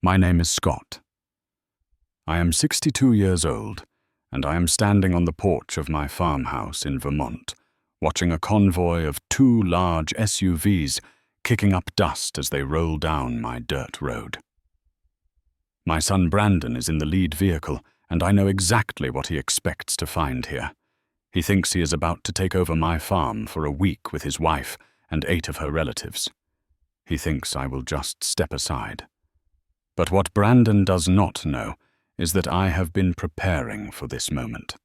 My name is Scott. I am 62 years old, and I am standing on the porch of my farmhouse in Vermont, watching a convoy of 2 large SUVs kicking up dust as they roll down my dirt road. My son Brandon is in the lead vehicle, and I know exactly what he expects to find here. He thinks he is about to take over my farm for a week with his wife and 8 of her relatives. He thinks I will just step aside. But what Brandon does not know is that I have been preparing for this moment.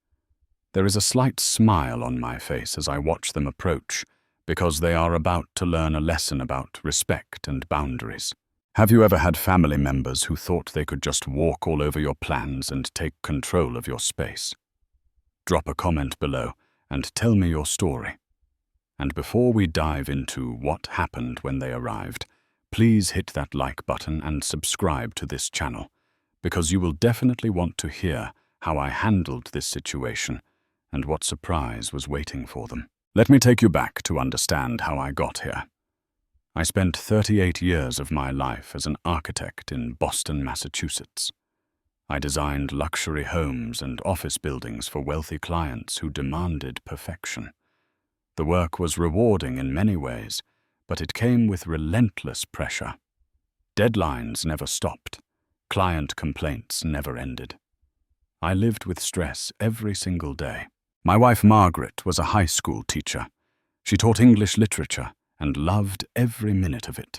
There is a slight smile on my face as I watch them approach, because they are about to learn a lesson about respect and boundaries. Have you ever had family members who thought they could just walk all over your plans and take control of your space? Drop a comment below and tell me your story. And before we dive into what happened when they arrived, please hit that like button and subscribe to this channel, because you will definitely want to hear how I handled this situation and what surprise was waiting for them. Let me take you back to understand how I got here. I spent 38 years of my life as an architect in Boston, Massachusetts. I designed luxury homes and office buildings for wealthy clients who demanded perfection. The work was rewarding in many ways, but it came with relentless pressure. Deadlines never stopped. Client complaints never ended. I lived with stress every single day. My wife Margaret was a high school teacher. She taught English literature and loved every minute of it.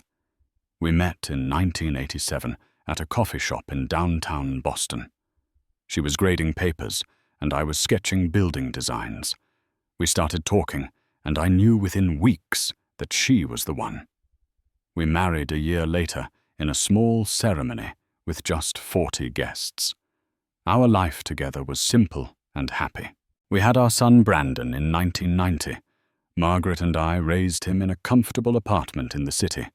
We met in 1987 at a coffee shop in downtown Boston. She was grading papers, and I was sketching building designs. We started talking, and I knew within weeks that she was the one. We married a year later in a small ceremony with just 40 guests. Our life together was simple and happy. We had our son Brandon in 1990. Margaret and I raised him in a comfortable apartment in the city.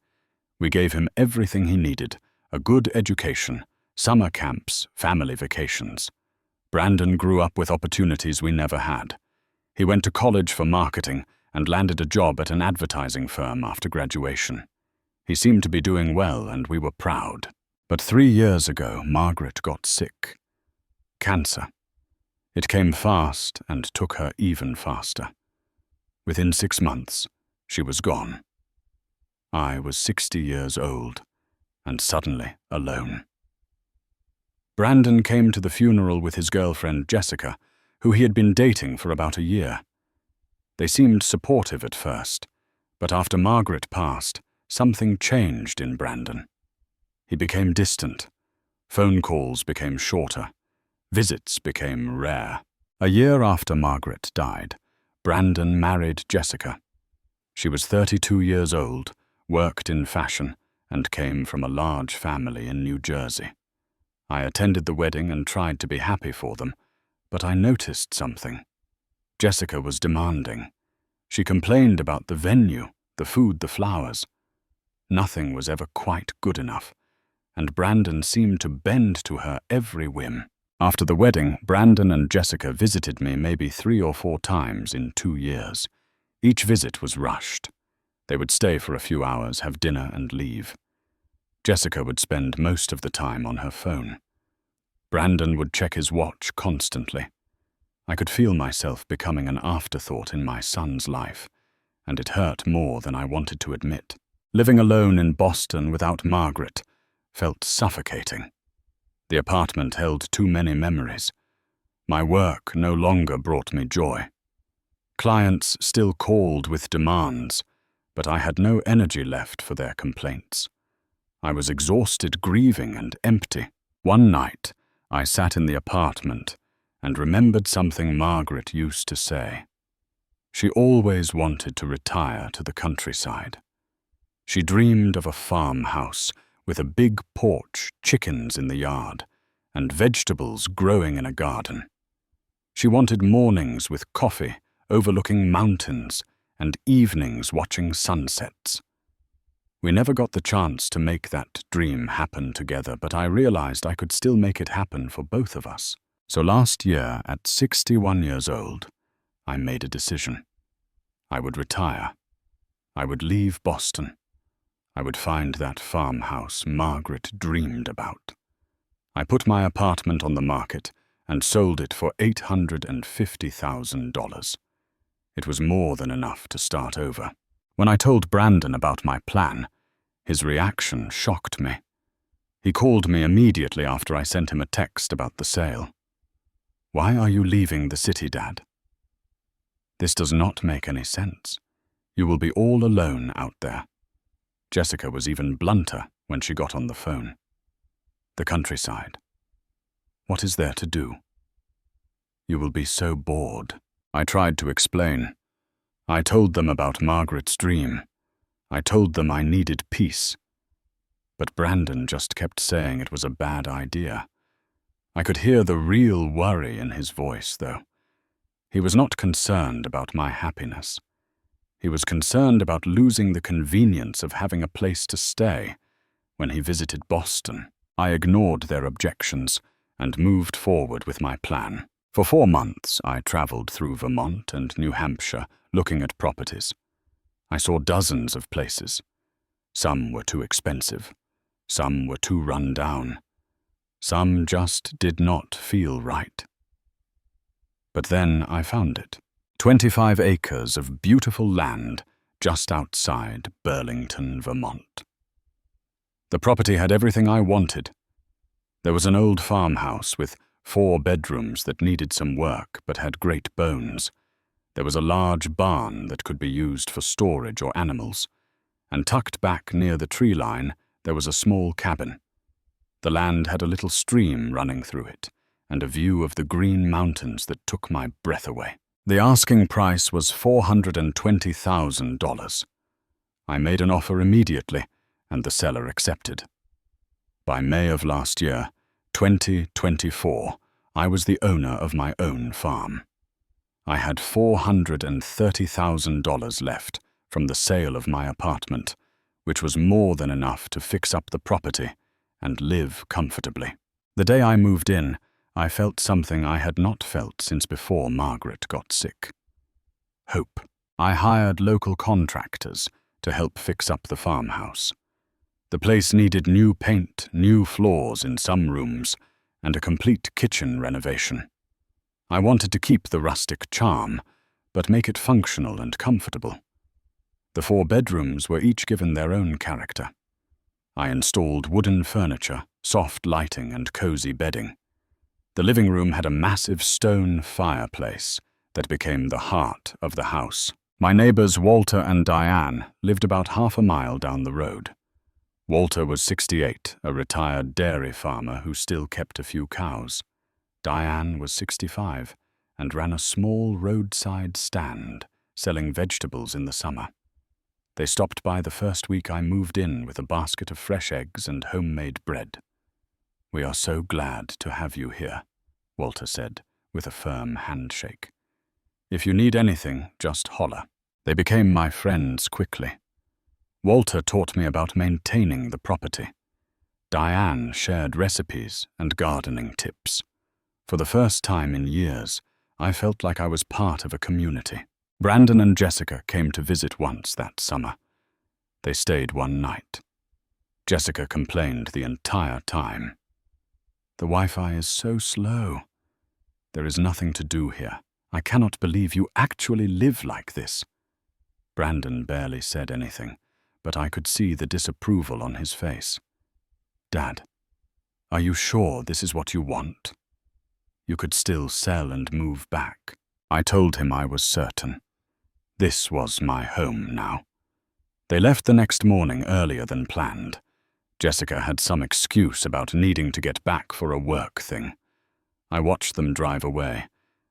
We gave him everything he needed: a good education, summer camps, family vacations. Brandon grew up with opportunities we never had. He went to college for marketing and landed a job at an advertising firm after graduation. He seemed to be doing well, and we were proud. But 3 years ago, Margaret got sick. Cancer. It came fast and took her even faster. Within 6 months, she was gone. I was 60 years old, and suddenly alone. Brandon came to the funeral with his girlfriend Jessica, who he had been dating for about a year. They seemed supportive at first, but after Margaret passed, something changed in Brandon. He became distant. Phone calls became shorter. Visits became rare. A year after Margaret died, Brandon married Jessica. She was 32 years old, worked in fashion, and came from a large family in New Jersey. I attended the wedding and tried to be happy for them, but I noticed something. Jessica was demanding. She complained about the venue, the food, the flowers. Nothing was ever quite good enough, and Brandon seemed to bend to her every whim. After the wedding, Brandon and Jessica visited me maybe 3 or 4 times in 2 years. Each visit was rushed. They would stay for a few hours, have dinner, and leave. Jessica would spend most of the time on her phone. Brandon would check his watch constantly. I could feel myself becoming an afterthought in my son's life, and it hurt more than I wanted to admit. Living alone in Boston without Margaret felt suffocating. The apartment held too many memories. My work no longer brought me joy. Clients still called with demands, but I had no energy left for their complaints. I was exhausted, grieving, and empty. One night, I sat in the apartment and remembered something Margaret used to say. She always wanted to retire to the countryside. She dreamed of a farmhouse with a big porch, chickens in the yard, and vegetables growing in a garden. She wanted mornings with coffee overlooking mountains and evenings watching sunsets. We never got the chance to make that dream happen together, but I realized I could still make it happen for both of us. So last year, at 61 years old, I made a decision. I would retire. I would leave Boston. I would find that farmhouse Margaret dreamed about. I put my apartment on the market and sold it for $850,000. It was more than enough to start over. When I told Brandon about my plan, his reaction shocked me. He called me immediately after I sent him a text about the sale. "Why are you leaving the city, Dad?" "This does not make any sense. You will be all alone out there." Jessica was even blunter when she got on the phone. "The countryside. What is there to do?" "You will be so bored." I tried to explain. I told them about Margaret's dream. I told them I needed peace. But Brandon just kept saying it was a bad idea. I could hear the real worry in his voice, though. He was not concerned about my happiness. He was concerned about losing the convenience of having a place to stay. When he visited Boston, I ignored their objections and moved forward with my plan. For 4 months, I traveled through Vermont and New Hampshire looking at properties. I saw dozens of places. Some were too expensive. Some were too run down. Some just did not feel right. But then I found it. 25 acres of beautiful land just outside Burlington, Vermont. The property had everything I wanted. There was an old farmhouse with 4 bedrooms that needed some work but had great bones. There was a large barn that could be used for storage or animals, and tucked back near the tree line there was a small cabin. The land had a little stream running through it, and a view of the green mountains that took my breath away. The asking price was $420,000. I made an offer immediately, and the seller accepted. By May of last year, 2024, I was the owner of my own farm. I had $430,000 left from the sale of my apartment, which was more than enough to fix up the property and live comfortably. The day I moved in, I felt something I had not felt since before Margaret got sick. Hope. I hired local contractors to help fix up the farmhouse. The place needed new paint, new floors in some rooms, and a complete kitchen renovation. I wanted to keep the rustic charm, but make it functional and comfortable. The 4 bedrooms were each given their own character. I installed wooden furniture, soft lighting, and cozy bedding. The living room had a massive stone fireplace that became the heart of the house. My neighbors Walter and Diane lived about half a mile down the road. Walter was 68, a retired dairy farmer who still kept a few cows. Diane was 65 and ran a small roadside stand, selling vegetables in the summer. They stopped by the first week I moved in with a basket of fresh eggs and homemade bread. "We are so glad to have you here," Walter said, with a firm handshake. "If you need anything, just holler." They became my friends quickly. Walter taught me about maintaining the property. Diane shared recipes and gardening tips. For the first time in years, I felt like I was part of a community. Brandon and Jessica came to visit once that summer. They stayed one night. Jessica complained the entire time. "The Wi-Fi is so slow. There is nothing to do here. I cannot believe you actually live like this." Brandon barely said anything, but I could see the disapproval on his face. "Dad, are you sure this is what you want? You could still sell and move back." I told him I was certain. This was my home now. They left the next morning earlier than planned. Jessica had some excuse about needing to get back for a work thing. I watched them drive away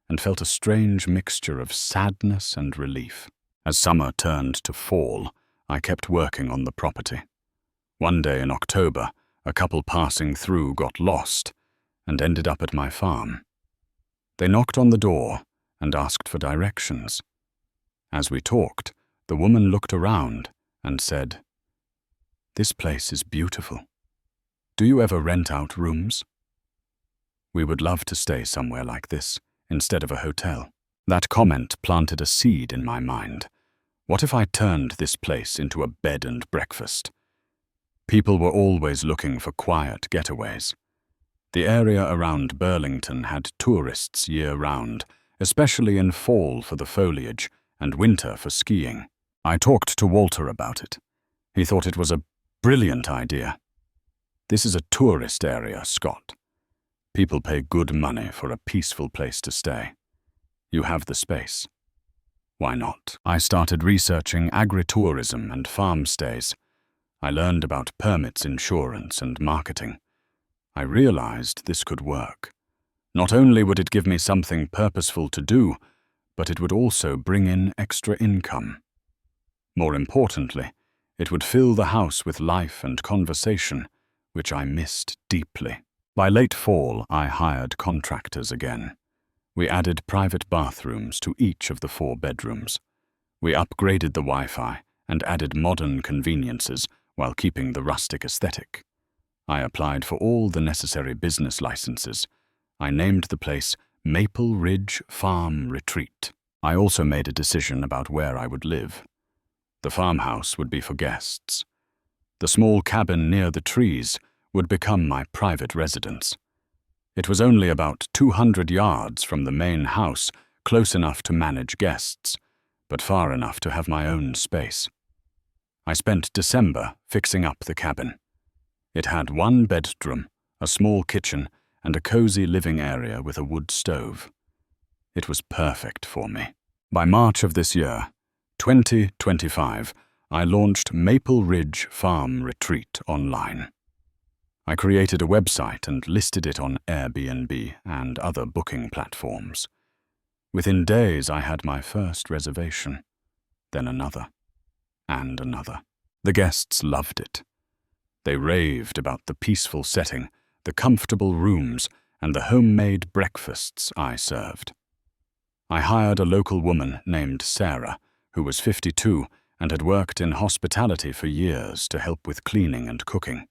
and felt a strange mixture of sadness and relief. As summer turned to fall, I kept working on the property. One day in October, a couple passing through got lost and ended up at my farm. They knocked on the door and asked for directions. As we talked, the woman looked around and said, "This place is beautiful. Do you ever rent out rooms? We would love to stay somewhere like this instead of a hotel." That comment planted a seed in my mind. What if I turned this place into a bed and breakfast? People were always looking for quiet getaways. The area around Burlington had tourists year-round, especially in fall for the foliage and winter for skiing. I talked to Walter about it. He thought it was a brilliant idea. This is a tourist area, Scott. People pay good money for a peaceful place to stay. You have the space. Why not? I started researching agritourism and farm stays. I learned about permits, insurance, and marketing. I realized this could work. Not only would it give me something purposeful to do, but it would also bring in extra income. More importantly, it would fill the house with life and conversation, which I missed deeply. By late fall, I hired contractors again. We added private bathrooms to each of the 4 bedrooms. We upgraded the Wi-Fi and added modern conveniences while keeping the rustic aesthetic. I applied for all the necessary business licenses. I named the place Maple Ridge Farm Retreat. I also made a decision about where I would live. The farmhouse would be for guests. The small cabin near the trees would become my private residence. It was only about 200 yards from the main house, close enough to manage guests, but far enough to have my own space. I spent December fixing up the cabin. It had 1 bedroom, a small kitchen, and a cozy living area with a wood stove. It was perfect for me. By March of this year, 2025, I launched Maple Ridge Farm Retreat online. I created a website and listed it on Airbnb and other booking platforms. Within days, I had my first reservation, then another, and another. The guests loved it. They raved about the peaceful setting, the comfortable rooms, and the homemade breakfasts I served. I hired a local woman named Sarah, who was 52 and had worked in hospitality for years to help with cleaning and cooking.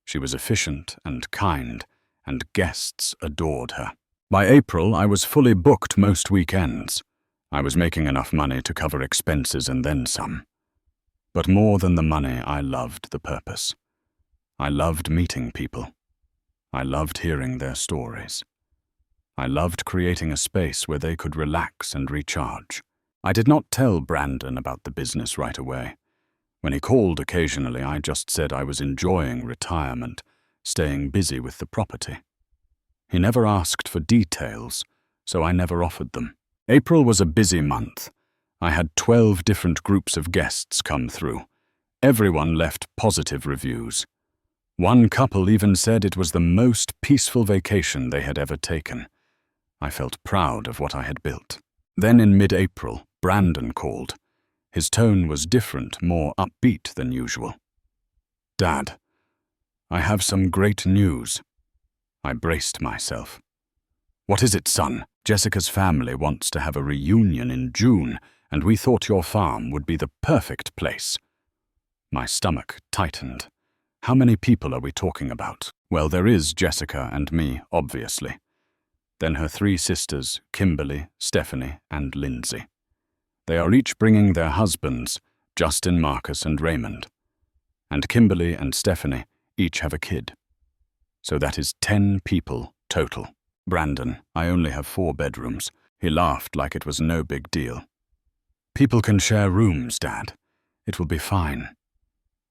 She was efficient and kind, and guests adored her. By April, I was fully booked most weekends. I was making enough money to cover expenses and then some. But more than the money, I loved the purpose. I loved meeting people. I loved hearing their stories. I loved creating a space where they could relax and recharge. I did not tell Brandon about the business right away. When he called occasionally, I just said I was enjoying retirement, staying busy with the property. He never asked for details, so I never offered them. April was a busy month. I had 12 different groups of guests come through. Everyone left positive reviews. One couple even said it was the most peaceful vacation they had ever taken. I felt proud of what I had built. Then in mid-April, Brandon called. His tone was different, more upbeat than usual. "Dad, I have some great news." I braced myself. "What is it, son?" "Jessica's family wants to have a reunion in June, and we thought your farm would be the perfect place." My stomach tightened. How many people are we talking about? Well, there is Jessica and me, obviously. Then her 3 sisters, Kimberly, Stephanie, and Lindsay. They are each bringing their husbands, Justin, Marcus, and Raymond. And Kimberly and Stephanie each have a kid. So that is 10 people total. Brandon, I only have 4 bedrooms. He laughed like it was no big deal. "People can share rooms, Dad. It will be fine.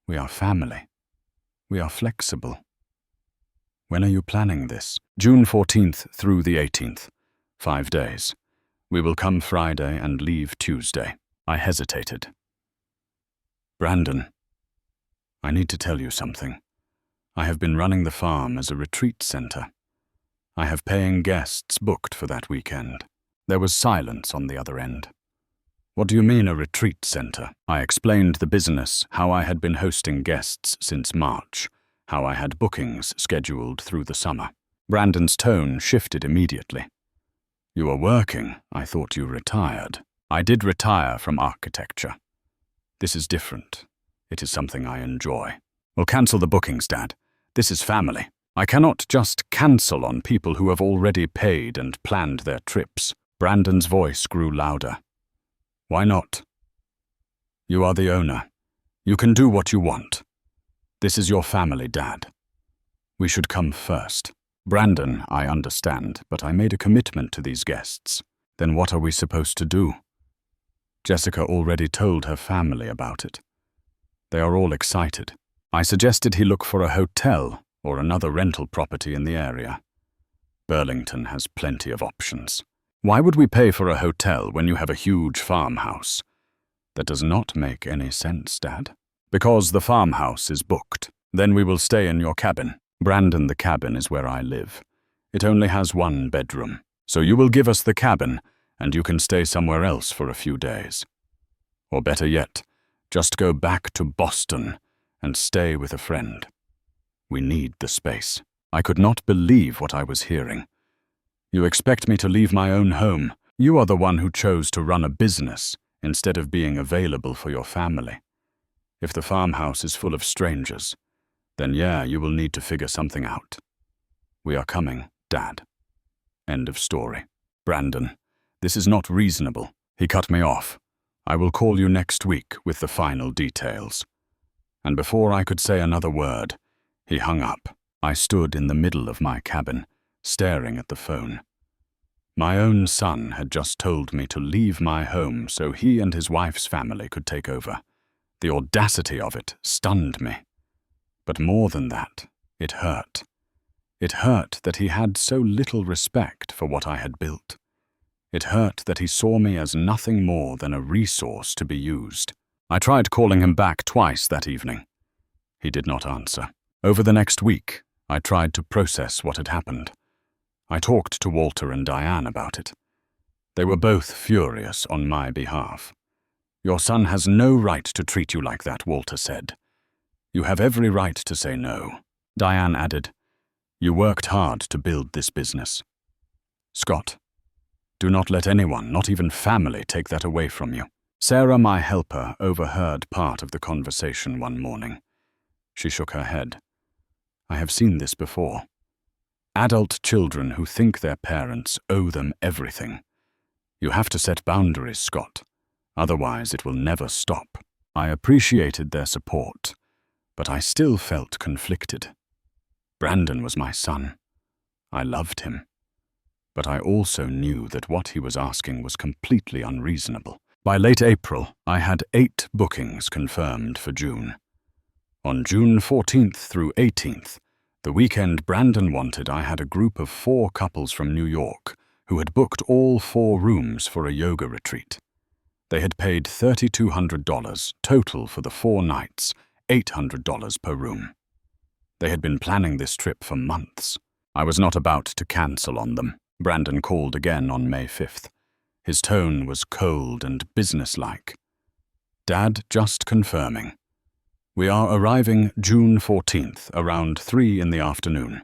We are family. We are flexible." "When are you planning this?" "June 14th through the 18th. 5 days. We will come Friday and leave Tuesday." I hesitated. "Brandon, I need to tell you something. I have been running the farm as a retreat center. I have paying guests booked for that weekend." There was silence on the other end. "What do you mean, a retreat center?" I explained the business, how I had been hosting guests since March, how I had bookings scheduled through the summer. Brandon's tone shifted immediately. "You are working. I thought you retired." "I did retire from architecture. This is different. It is something I enjoy." "Well, cancel the bookings, Dad. This is family. I cannot just cancel on people who have already paid and planned their trips." Brandon's voice grew louder. "Why not? You are the owner. You can do what you want." This is your family, Dad. We should come first. Brandon, I understand, but I made a commitment to these guests. Then what are we supposed to do? Jessica already told her family about it. They are all excited. I suggested he look for a hotel or another rental property in the area. Burlington has plenty of options. Why would we pay for a hotel when you have a huge farmhouse? That does not make any sense, Dad. Because the farmhouse is booked. Then we will stay in your cabin. Brandon, the cabin is where I live. It only has 1 bedroom. So you will give us the cabin, and you can stay somewhere else for a few days. Or better yet, just go back to Boston and stay with a friend. We need the space. I could not believe what I was hearing. You expect me to leave my own home. You are the one who chose to run a business instead of being available for your family. If the farmhouse is full of strangers, then yeah, you will need to figure something out. We are coming, Dad. End of story. Brandon, this is not reasonable. He cut me off. I will call you next week with the final details. And before I could say another word, he hung up. I stood in the middle of my cabin, staring at the phone. My own son had just told me to leave my home so he and his wife's family could take over. The audacity of it stunned me. But more than that, it hurt. It hurt that he had so little respect for what I had built. It hurt that he saw me as nothing more than a resource to be used. I tried calling him back twice that evening. He did not answer. Over the next week, I tried to process what had happened. I talked to Walter and Diane about it. They were both furious on my behalf. Your son has no right to treat you like that, Walter said. You have every right to say no. Diane added, you worked hard to build this business. Scott, do not let anyone, not even family, take that away from you. Sarah, my helper, overheard part of the conversation one morning. She shook her head. I have seen this before. Adult children who think their parents owe them everything. You have to set boundaries, Scott. Otherwise, it will never stop. I appreciated their support, but I still felt conflicted. Brandon was my son. I loved him. But I also knew that what he was asking was completely unreasonable. By late April, I had 8 bookings confirmed for June. On June 14th through 18th, the weekend Brandon wanted, I had a group of 4 couples from New York who had booked all 4 rooms for a yoga retreat. They had paid $3,200 total for the 4 nights, $800 per room. They had been planning this trip for months. I was not about to cancel on them. Brandon called again on May 5th. His tone was cold and businesslike. Dad, just confirming. We are arriving June 14th, around 3 in the afternoon.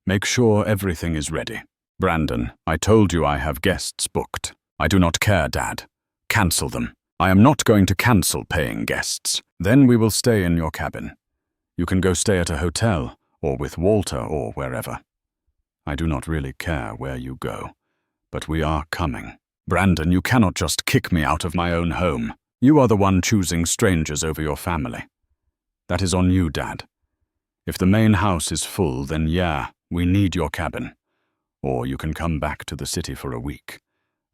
Make sure everything is ready. Brandon, I told you I have guests booked. I do not care, Dad. Cancel them. I am not going to cancel paying guests. Then we will stay in your cabin. You can go stay at a hotel, or with Walter, or wherever. I do not really care where you go, but we are coming. Brandon, you cannot just kick me out of my own home. You are the one choosing strangers over your family. That is on you, Dad. If the main house is full, then yeah, we need your cabin. Or you can come back to the city for a week.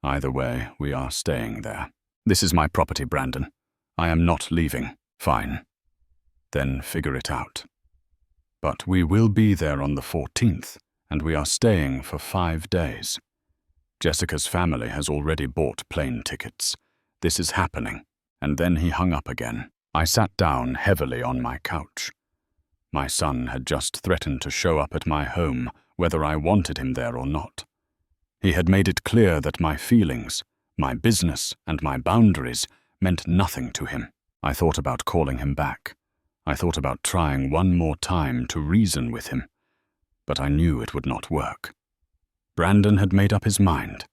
Either way, we are staying there. This is my property, Brandon. I am not leaving. Fine. Then figure it out. But we will be there on the 14th, and we are staying for 5 days. Jessica's family has already bought plane tickets. This is happening. And then he hung up again. I sat down heavily on my couch. My son had just threatened to show up at my home, whether I wanted him there or not. He had made it clear that my feelings, my business, and my boundaries meant nothing to him. I thought about calling him back. I thought about trying one more time to reason with him, but I knew it would not work. Brandon had made up his mind.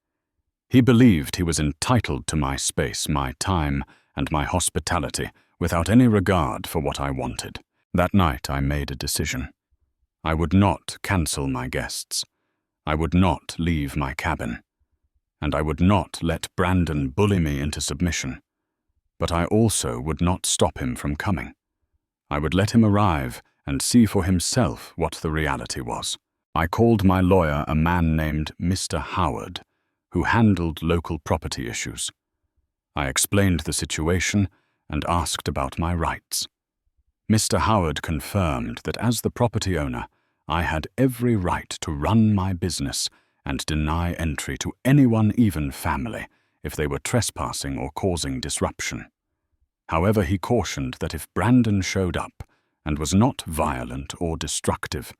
He believed he was entitled to my space, my time, and my hospitality without any regard for what I wanted. That night I made a decision. I would not cancel my guests. I would not leave my cabin. And I would not let Brandon bully me into submission. But I also would not stop him from coming. I would let him arrive and see for himself what the reality was. I called my lawyer, a man named Mr. Howard, who handled local property issues. I explained the situation and asked about my rights. Mr. Howard confirmed that as the property owner, I had every right to run my business and deny entry to anyone, even family, if they were trespassing or causing disruption. However, he cautioned that if Brandon showed up and was not violent or destructive,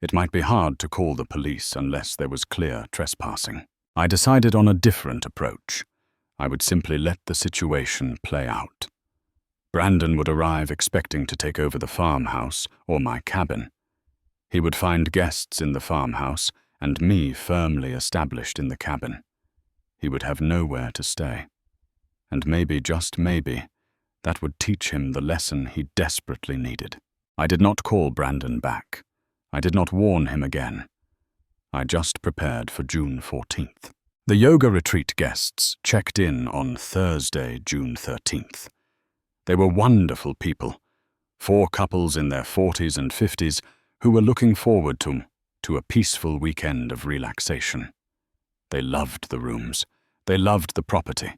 it might be hard to call the police unless there was clear trespassing. I decided on a different approach. I would simply let the situation play out. Brandon would arrive expecting to take over the farmhouse or my cabin. He would find guests in the farmhouse and me firmly established in the cabin. He would have nowhere to stay. And maybe, just maybe, that would teach him the lesson he desperately needed. I did not call Brandon back. I did not warn him again. I just prepared for June 14th. The yoga retreat guests checked in on Thursday, June 13th. They were wonderful people, 4 couples in their 40s and 50s who were looking forward to a peaceful weekend of relaxation. They loved the rooms. They loved the property.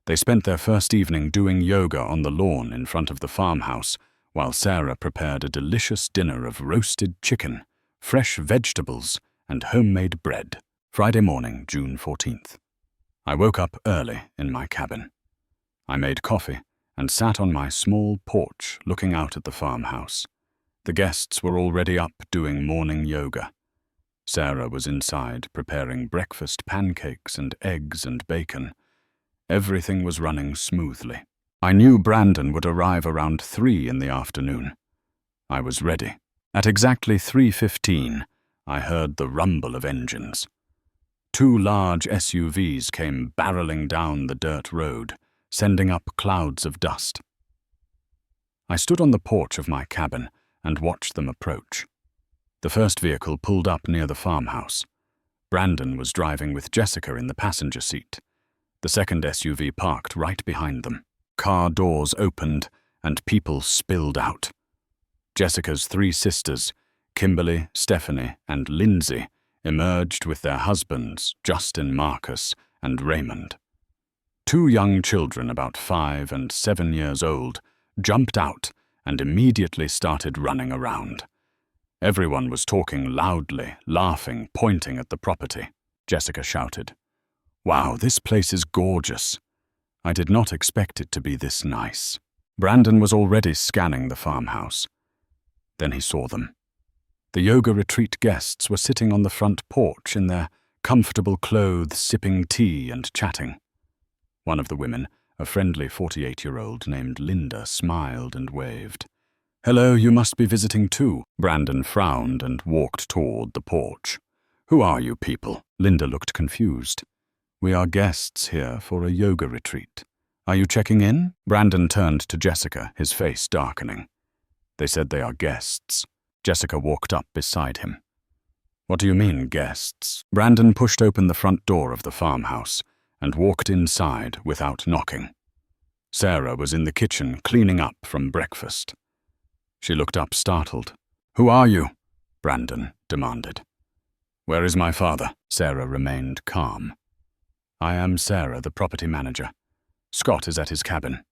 They spent their first evening doing yoga on the lawn in front of the farmhouse, while Sarah prepared a delicious dinner of roasted chicken, fresh vegetables, and homemade bread. Friday morning, June 14th. I woke up early in my cabin. I made coffee and sat on my small porch looking out at the farmhouse. The guests were already up doing morning yoga. Sarah was inside preparing breakfast pancakes and eggs and bacon. Everything was running smoothly. I knew Brandon would arrive around 3 in the afternoon. I was ready. At exactly 3:15, I heard the rumble of engines. 2 large SUVs came barreling down the dirt road, sending up clouds of dust. I stood on the porch of my cabin and watched them approach. The first vehicle pulled up near the farmhouse. Brandon was driving with Jessica in the passenger seat. The second SUV parked right behind them. Car doors opened and people spilled out. Jessica's 3 sisters, Kimberly, Stephanie, and Lindsay, emerged with their husbands, Justin Marcus and Raymond. 2 young children about 5 and 7 years old jumped out and immediately started running around. Everyone was talking loudly, laughing, pointing at the property. Jessica shouted, "Wow, this place is gorgeous. I did not expect it to be this nice." Brandon was already scanning the farmhouse. Then he saw them. The yoga retreat guests were sitting on the front porch in their comfortable clothes, sipping tea and chatting. One of the women, a friendly 48-year-old named Linda, smiled and waved. "Hello, you must be visiting too." Brandon frowned and walked toward the porch. "Who are you people?" Linda looked confused. "We are guests here for a yoga retreat. Are you checking in?" Brandon turned to Jessica, his face darkening. "They said they are guests." Jessica walked up beside him. "What do you mean, guests?" Brandon pushed open the front door of the farmhouse and walked inside without knocking. Sarah was in the kitchen cleaning up from breakfast. She looked up startled. "Who are you?" Brandon demanded. "Where is my father?" Sarah remained calm. "I am Sarah, the property manager. Scott is at his cabin."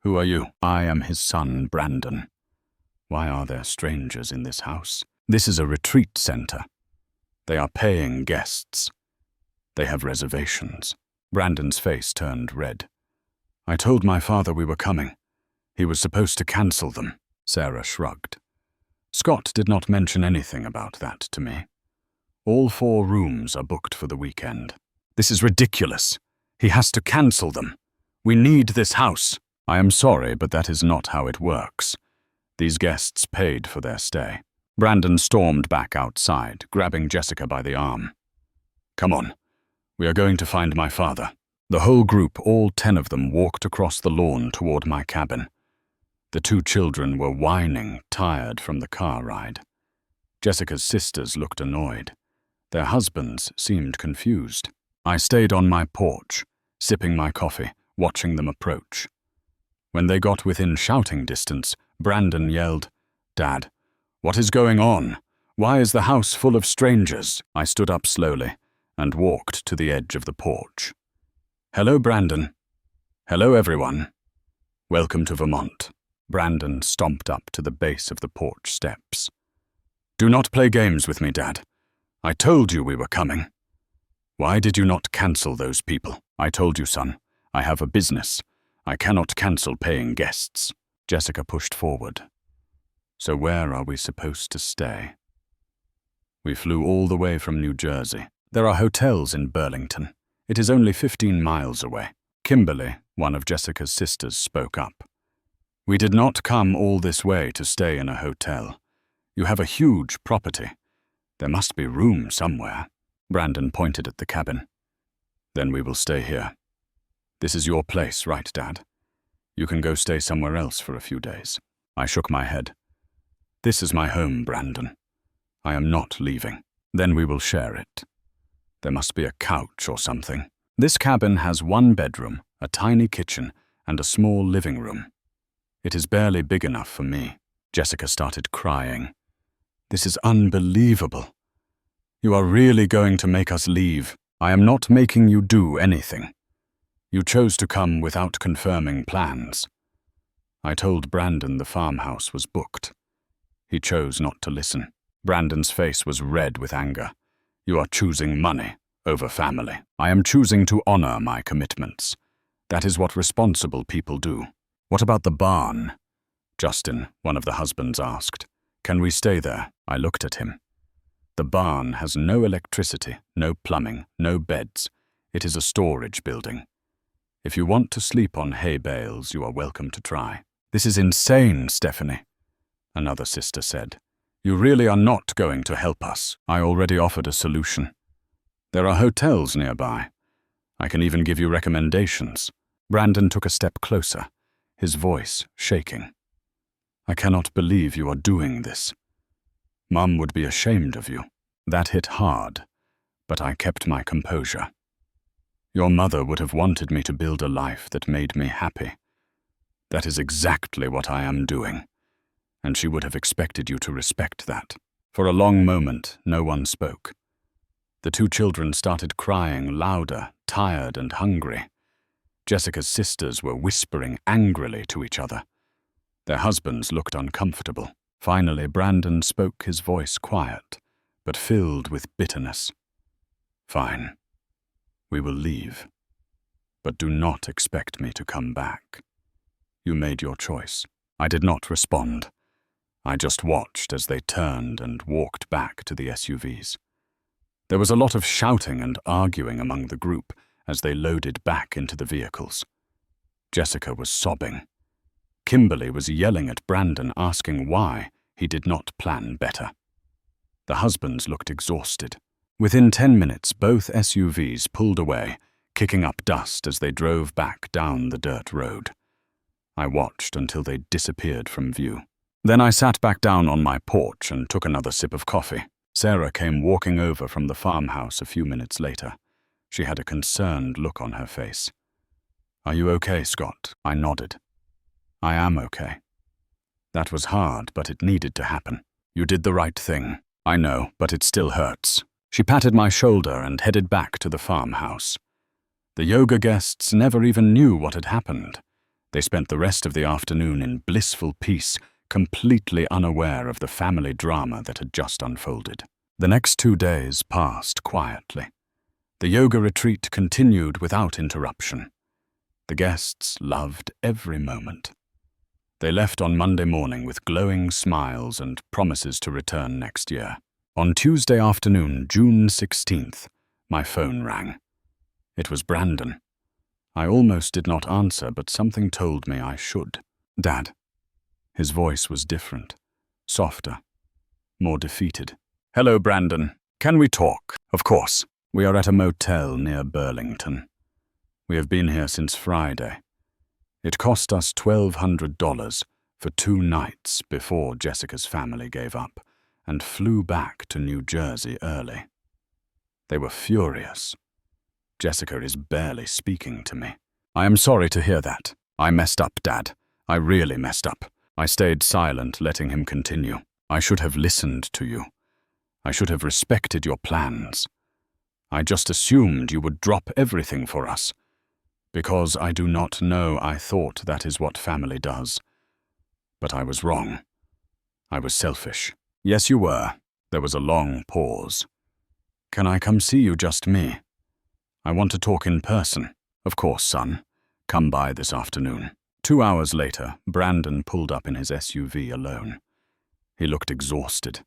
"Who are you?" "I am his son, Brandon." "Why are there strangers in this house?" "This is a retreat center. They are paying guests. They have reservations." Brandon's face turned red. "I told my father we were coming. He was supposed to cancel them." Sarah shrugged. "Scott did not mention anything about that to me. All 4 rooms are booked for the weekend." "This is ridiculous. He has to cancel them. We need this house." "I am sorry, but that is not how it works. These guests paid for their stay." Brandon stormed back outside, grabbing Jessica by the arm. "Come on. We are going to find my father." The whole group, all 10 of them, walked across the lawn toward my cabin. The 2 children were whining, tired from the car ride. Jessica's sisters looked annoyed. Their husbands seemed confused. I stayed on my porch, sipping my coffee, watching them approach. When they got within shouting distance, Brandon yelled, "Dad, what is going on? Why is the house full of strangers?" I stood up slowly and walked to the edge of the porch. "Hello, Brandon. Hello, everyone. Welcome to Vermont." Brandon stomped up to the base of the porch steps. "Do not play games with me, Dad. I told you we were coming. Why did you not cancel those people? I told you, son. I have a business. I cannot cancel paying guests." Jessica pushed forward. "So where are we supposed to stay?" "We flew all the way from New Jersey. There are hotels in Burlington. It is only 15 miles away." Kimberly, one of Jessica's sisters, spoke up. "We did not come all this way to stay in a hotel. You have a huge property. There must be room somewhere." Brandon pointed at the cabin. "Then we will stay here. This is your place, right, Dad? You can go stay somewhere else for a few days." I shook my head. "This is my home, Brandon. I am not leaving. Then we will share it. There must be a couch or something." This cabin has one bedroom, a tiny kitchen, and a small living room. It is barely big enough for me. Jessica started crying. "This is unbelievable. You are really going to make us leave?" "I am not making you do anything. You chose to come without confirming plans." I told Brandon the farmhouse was booked. He chose not to listen. Brandon's face was red with anger. "You are choosing money over family." "I am choosing to honor my commitments. That is what responsible people do." "What about the barn?" Justin, one of the husbands, asked. "Can we stay there?" I looked at him. "The barn has no electricity, no plumbing, no beds. It is a storage building. If you want to sleep on hay bales, you are welcome to try." "This is insane, Stephanie," another sister said. "You really are not going to help us." I already offered a solution. "There are hotels nearby. I can even give you recommendations." Brandon took a step closer, his voice shaking. "I cannot believe you are doing this. Mum would be ashamed of you." That hit hard, but I kept my composure. "Your mother would have wanted me to build a life that made me happy. That is exactly what I am doing, and she would have expected you to respect that." For a long moment, no one spoke. The two children started crying louder, tired and hungry. Jessica's sisters were whispering angrily to each other. Their husbands looked uncomfortable. Finally, Brandon spoke, his voice quiet, but filled with bitterness. "Fine. We will leave. But do not expect me to come back. You made your choice." I did not respond. I just watched as they turned and walked back to the SUVs. There was a lot of shouting and arguing among the group as they loaded back into the vehicles. Jessica was sobbing. Kimberly was yelling at Brandon, asking why he did not plan better. The husbands looked exhausted. Within 10 minutes, both SUVs pulled away, kicking up dust as they drove back down the dirt road. I watched until they disappeared from view. Then I sat back down on my porch and took another sip of coffee. Sarah came walking over from the farmhouse a few minutes later. She had a concerned look on her face. "Are you okay, Scott?" I nodded. "I am okay. That was hard, but it needed to happen. You did the right thing. I know, but it still hurts." She patted my shoulder and headed back to the farmhouse. The yoga guests never even knew what had happened. They spent the rest of the afternoon in blissful peace, completely unaware of the family drama that had just unfolded. The next 2 days passed quietly. The yoga retreat continued without interruption. The guests loved every moment. They left on Monday morning with glowing smiles and promises to return next year. On Tuesday afternoon, June 16th, my phone rang. It was Brandon. I almost did not answer, but something told me I should. "Dad." His voice was different, softer, more defeated. "Hello, Brandon. Can we talk?" "Of course." "We are at a motel near Burlington. We have been here since Friday. It cost us $1,200 for 2 nights before Jessica's family gave up and flew back to New Jersey early. They were furious. Jessica is barely speaking to me." "I am sorry to hear that. I messed up, Dad. I really messed up. I stayed silent, letting him continue. I should have listened to you. I should have respected your plans. I just assumed you would drop everything for us. Because I do not know, I thought that is what family does. But I was wrong. I was selfish. Yes, you were. There was a long pause. Can I come see you, just me? I want to talk in person. Of course, son. Come by this afternoon. 2 hours later, Brandon pulled up in his SUV alone. He looked exhausted.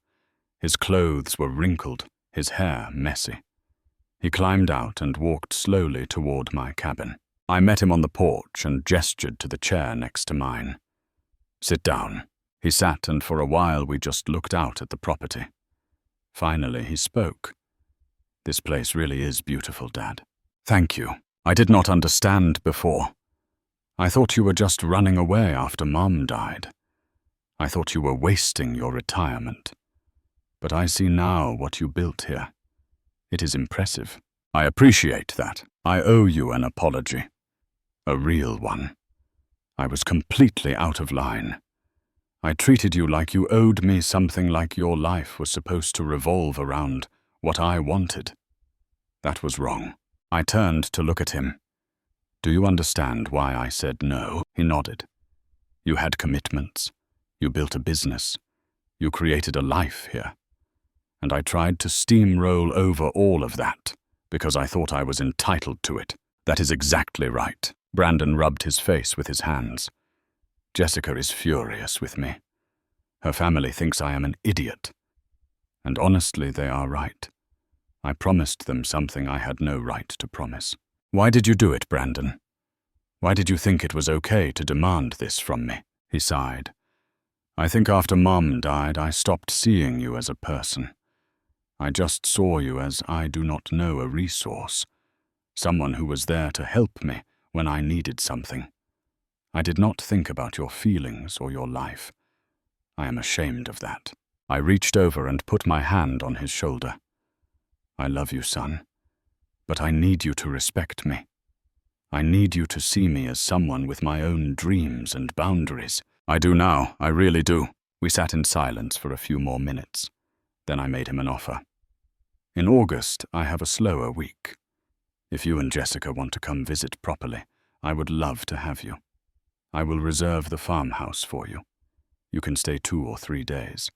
His clothes were wrinkled, his hair messy. He climbed out and walked slowly toward my cabin. I met him on the porch and gestured to the chair next to mine. Sit down. He sat, and for a while we just looked out at the property. Finally, he spoke. This place really is beautiful, Dad. Thank you. I did not understand before. I thought you were just running away after Mom died. I thought you were wasting your retirement. But I see now what you built here. It is impressive. I appreciate that. I owe you an apology. A real one. I was completely out of line. I treated you like you owed me something, like your life was supposed to revolve around what I wanted. That was wrong. I turned to look at him. Do you understand why I said no? He nodded. You had commitments. You built a business. You created a life here. And I tried to steamroll over all of that because I thought I was entitled to it. That is exactly right. Brandon rubbed his face with his hands. Jessica is furious with me. Her family thinks I am an idiot. And honestly, they are right. I promised them something I had no right to promise. Why did you do it, Brandon? Why did you think it was okay to demand this from me? He sighed. I think after Mom died, I stopped seeing you as a person. I just saw you as, I do not know, a resource. Someone who was there to help me when I needed something. I did not think about your feelings or your life. I am ashamed of that. I reached over and put my hand on his shoulder. I love you, son, but I need you to respect me. I need you to see me as someone with my own dreams and boundaries. I do now, I really do. We sat in silence for a few more minutes. Then I made him an offer. In August, I have a slower week. If you and Jessica want to come visit properly, I would love to have you. I will reserve the farmhouse for you. You can stay 2 or 3 days.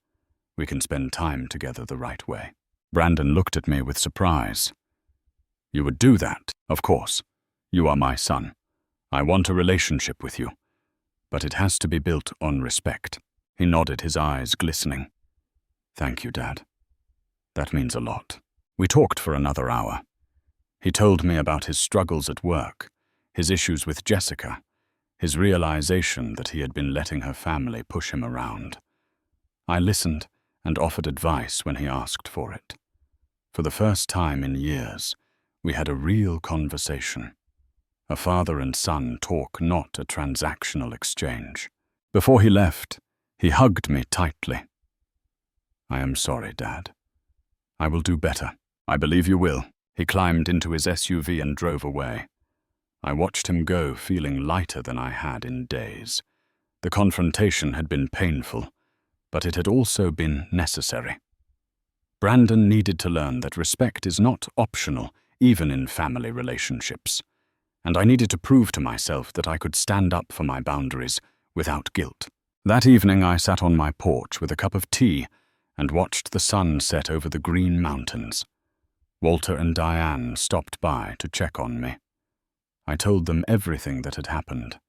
We can spend time together the right way. Brandon looked at me with surprise. You would do that? Of course. You are my son. I want a relationship with you. But it has to be built on respect. He nodded, his eyes glistening. Thank you, Dad. That means a lot. We talked for another hour. He told me about his struggles at work, his issues with Jessica, his realization that he had been letting her family push him around. I listened and offered advice when he asked for it. For the first time in years, we had a real conversation. A father and son talk, not a transactional exchange. Before he left, he hugged me tightly. I am sorry, Dad. I will do better. I believe you will. He climbed into his SUV and drove away. I watched him go, feeling lighter than I had in days. The confrontation had been painful, but it had also been necessary. Brandon needed to learn that respect is not optional, even in family relationships. And I needed to prove to myself that I could stand up for my boundaries without guilt. That evening I sat on my porch with a cup of tea and watched the sun set over the green mountains. Walter and Diane stopped by to check on me. I told them everything that had happened.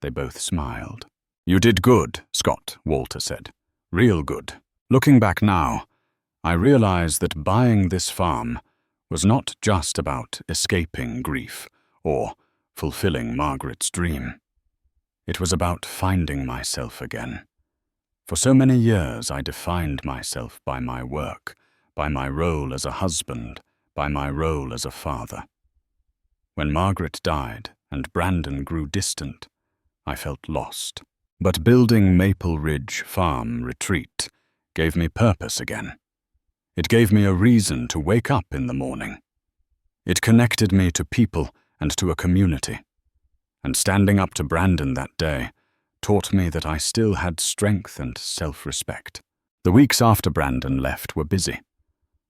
They both smiled. You did good, Scott, Walter said. Real good. Looking back now, I realize that buying this farm was not just about escaping grief or fulfilling Margaret's dream. It was about finding myself again. For so many years I defined myself by my work, by my role as a husband, by my role as a father. When Margaret died and Brandon grew distant, I felt lost. But building Maple Ridge Farm Retreat gave me purpose again. It gave me a reason to wake up in the morning. It connected me to people and to a community. And standing up to Brandon that day taught me that I still had strength and self-respect. The weeks after Brandon left were busy.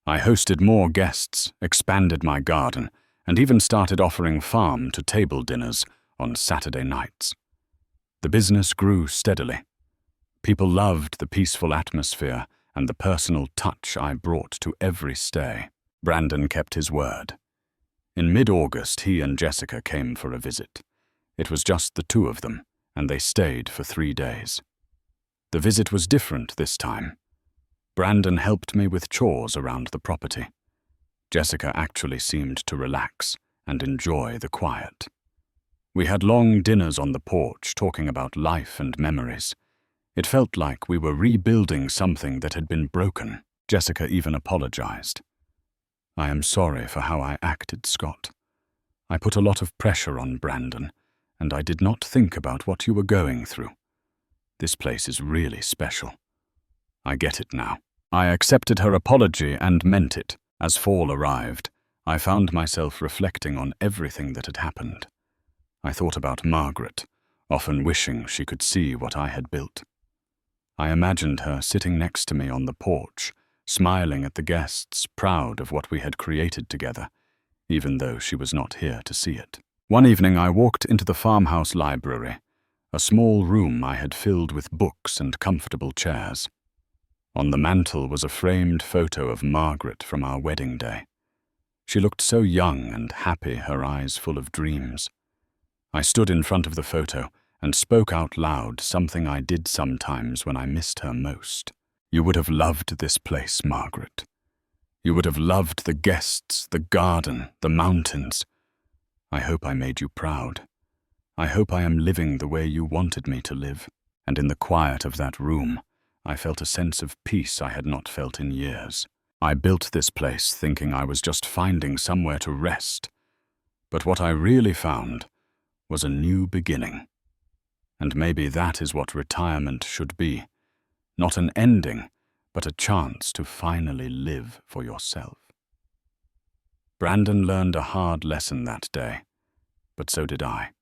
I hosted more guests, expanded my garden, and even started offering farm-to-table dinners on Saturday nights. The business grew steadily. People loved the peaceful atmosphere and the personal touch I brought to every stay. Brandon kept his word. In mid-August, he and Jessica came for a visit. It was just the two of them, and they stayed for 3 days. The visit was different this time. Brandon helped me with chores around the property. Jessica actually seemed to relax and enjoy the quiet. We had long dinners on the porch talking about life and memories. It felt like we were rebuilding something that had been broken. Jessica even apologized. "I am sorry for how I acted, Scott. I put a lot of pressure on Brandon, and I did not think about what you were going through. This place is really special. I get it now." I accepted her apology and meant it. As fall arrived, I found myself reflecting on everything that had happened. I thought about Margaret, often wishing she could see what I had built. I imagined her sitting next to me on the porch, smiling at the guests, proud of what we had created together, even though she was not here to see it. One evening I walked into the farmhouse library, a small room I had filled with books and comfortable chairs. On the mantel was a framed photo of Margaret from our wedding day. She looked so young and happy, her eyes full of dreams. I stood in front of the photo and spoke out loud something I did sometimes when I missed her most. "You would have loved this place, Margaret. You would have loved the guests, the garden, the mountains. I hope I made you proud. I hope I am living the way you wanted me to live." And in the quiet of that room, I felt a sense of peace I had not felt in years. I built this place thinking I was just finding somewhere to rest, but what I really found was a new beginning. And maybe that is what retirement should be. Not an ending, but a chance to finally live for yourself. Brandon learned a hard lesson that day, but so did I.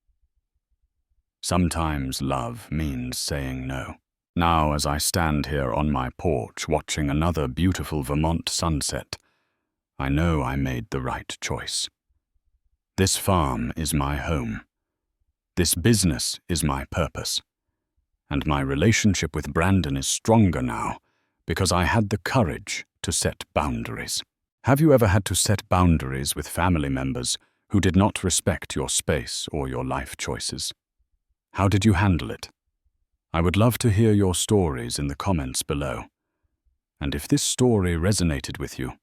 Sometimes love means saying no. Now, as I stand here on my porch watching another beautiful Vermont sunset, I know I made the right choice. This farm is my home. This business is my purpose. And my relationship with Brandon is stronger now because I had the courage to set boundaries. Have you ever had to set boundaries with family members who did not respect your space or your life choices? How did you handle it? I would love to hear your stories in the comments below. And if this story resonated with you,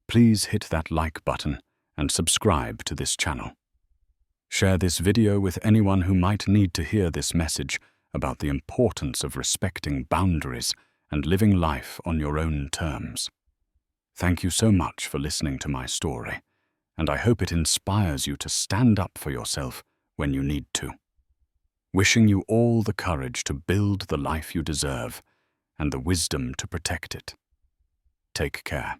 please hit that like button and subscribe to this channel. Share this video with anyone who might need to hear this message about the importance of respecting boundaries and living life on your own terms. Thank you so much for listening to my story, and I hope it inspires you to stand up for yourself when you need to. Wishing you all the courage to build the life you deserve and the wisdom to protect it. Take care.